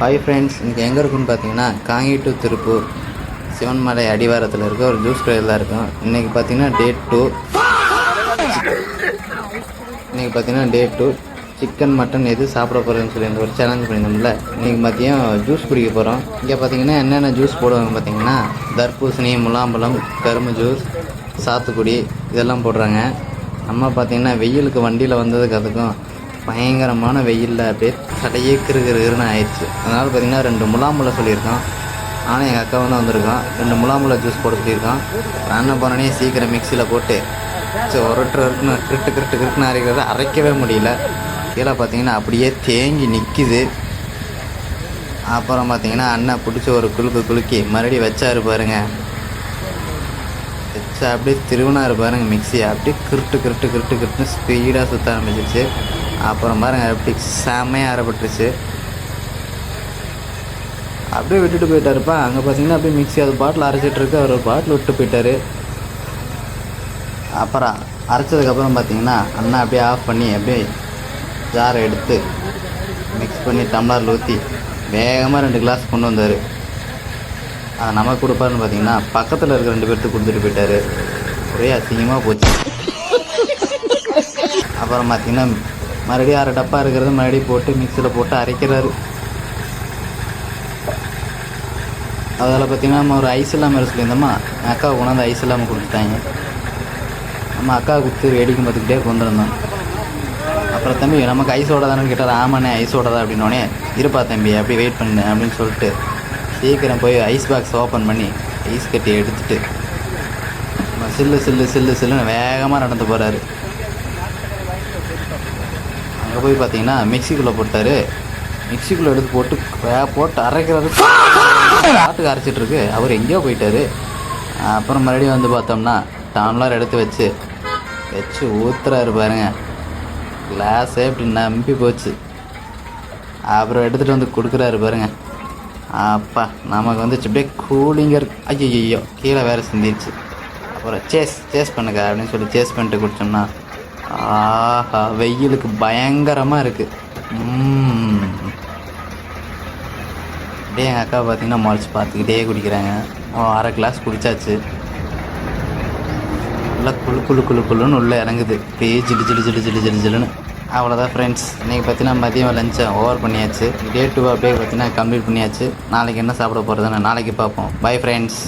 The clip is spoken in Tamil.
ஹாய் ஃப்ரெண்ட்ஸ், இன்றைக்கி எங்கே இருக்குன்னு பார்த்தீங்கன்னா காங்கி டு திருப்பூர் சிவன்மலை அடிவாரத்தில் இருக்க ஒரு ஜூஸ் கடையில் தான் இருக்கும். இன்றைக்கி பார்த்தீங்கன்னா டே 2 சிக்கன் மட்டன் எது சாப்பிட போகிறேன்னு சொல்லி ஒரு சேலஞ்ச் பண்ணியிருந்தோம்ல. இன்றைக்கி மதியம் ஜூஸ் குடிக்க போகிறோம். இங்கே பார்த்தீங்கன்னா என்னென்ன ஜூஸ் போடுவாங்க பார்த்தீங்கன்னா தர்பூசணி, முலாம்பழம், கரும்பு ஜூஸ், சாத்துக்குடி இதெல்லாம் போடுறாங்க. நம்ம பார்த்தீங்கன்னா வெயிலுக்கு வண்டியில் வந்ததுக்கு அதுக்கும் பயங்கரமான வெயிலில் அப்படியே தலையே கிருன்னு ஆயிடுச்சு. அதனால் பார்த்திங்கன்னா 2 முலாம்பழம் சொல்லியிருக்கோம். ஆனால் எங்கள் அக்கா வந்திருக்கோம். 2 முலாம்பழம் ஜூஸ் போட சொல்லியிருக்கோம். நான் போனோடனே சீக்கிரம் மிக்சியில் போட்டு கிருட்டுன்னு அரைக்கிறத அரைக்கவே முடியல. கீழே பார்த்திங்கன்னா அப்படியே தேங்கி நிற்கிது. அப்புறம் பார்த்திங்கன்னா அண்ணன் பிடிச்சி ஒரு குலுக்கி மறுபடியும் வச்சாரு பாருங்க. வச்சா அப்படியே திருவினாரு பாருங்க. மிக்சி அப்படியே கிருட்டுன்னு ஸ்பீடாக சுற்ற ஆரம்பிச்சிருச்சு. அப்புறம் பாருங்கள் அப்படி செம்மையாக அரைப்பட்டுருச்சு. அப்படியே விட்டுட்டு போயிட்டாருப்பா. அங்கே பார்த்தீங்கன்னா அப்படியே மிக்ஸி அது பாட்டில் அரைச்சிட்ருக்கு. அவர் ஒரு பாட்டில் விட்டு போயிட்டார். அப்புறம் அரைச்சதுக்கப்புறம் பார்த்தீங்கன்னா அண்ணா அப்படியே ஆஃப் பண்ணி அப்படியே ஜாரை எடுத்து மிக்ஸ் பண்ணி டம்ளரில் ஊற்றி வேகமாக 2 கிளாஸ் கொண்டு வந்தார். அதை நமக்கு கொடுப்பாருன்னு பார்த்தீங்கன்னா பக்கத்தில் இருக்க 2 பேர்த்துக்கு கொடுத்துட்டு போயிட்டார். ஒரே அசிங்கமாக போச்சு. அப்புறம் பார்த்தீங்கன்னா மறுபடியும் 6 டப்பா இருக்கிறது மறுபடியும் போட்டு மிக்சியில் போட்டு அரைக்கிறாரு. அதில் பார்த்திங்கன்னா நம்ம ஒரு ஐஸ் இல்லாமல் சொல்லியிருந்தோமா, என் அக்காவுக்கு கொண்டாந்து ஐஸ் இல்லாமல் கொடுத்துட்டாங்க. நம்ம அக்கா கொடுத்து வேடிக்கை பார்த்துக்கிட்டே கொண்டு வந்தோம். அப்புறம் தம்பி நமக்கு ஐஸோட தானே கேட்டார். ஆமாண்ணே ஐஸோட தான் அப்படின்னோடனே, இருப்பா தம்பி அப்படி வெயிட் பண்ணு அப்படின்னு சொல்லிட்டு சீக்கிரம் போய் ஐஸ் பாக்ஸ் ஓப்பன் பண்ணி ஐஸ் கட்டி எடுத்துகிட்டு சில்லுன்னு வேகமாக நடந்து போகிறாரு. அங்கே போய் பார்த்தீங்கன்னா மிக்சிக்குள்ளே போட்டார். மிக்சிக்குள்ளே எடுத்து போட்டு அரைக்கிறது காட்டுக்கு அரைச்சிட்ருக்கு. அவர் எங்கேயோ போயிட்டார். அப்புறம் மறுபடியும் வந்து பார்த்தோம்னா டம்ளர் எடுத்து வச்சு ஊற்றுறாரு பாருங்க. கிளாஸே இப்படி நம்பி போச்சு. அப்புறம் எடுத்துகிட்டு வந்து கொடுக்குறாரு பாருங்க. அப்பா நமக்கு வந்துச்சு அப்படியே கூலிங்கர். ஐயோ கீழே வேறு சிந்திடுச்சு. அப்புறம் சேஸ் பண்ணுங்க அப்படின்னு சொல்லி சேஸ் பண்ணிட்டு குடித்தோம்னா ஆஹா வெயிலுக்கு பயங்கரமாக இருக்குது. அப்படியே எங்கள் அக்கா பார்த்தீங்கன்னா முறைச்சி பார்த்துக்கிட்டே குடிக்கிறாங்க. 1/2 கிளாஸ் குடித்தாச்சு. நல்லா குழுன்னு உள்ளே இறங்குது. அப்படியே ஜில்லுன்னு. அவ்வளோதான் ஃப்ரெண்ட்ஸ். இன்றைக்கி பார்த்தீங்கன்னா மதியம் லஞ்சை ஓவர் பண்ணியாச்சு. டே 2 அப்படியே பார்த்தீங்கன்னா கம்ப்ளீட் பண்ணியாச்சு. நாளைக்கு என்ன சாப்பிட போகிறதுன்னு நாளைக்கு பார்ப்போம். Bye friends.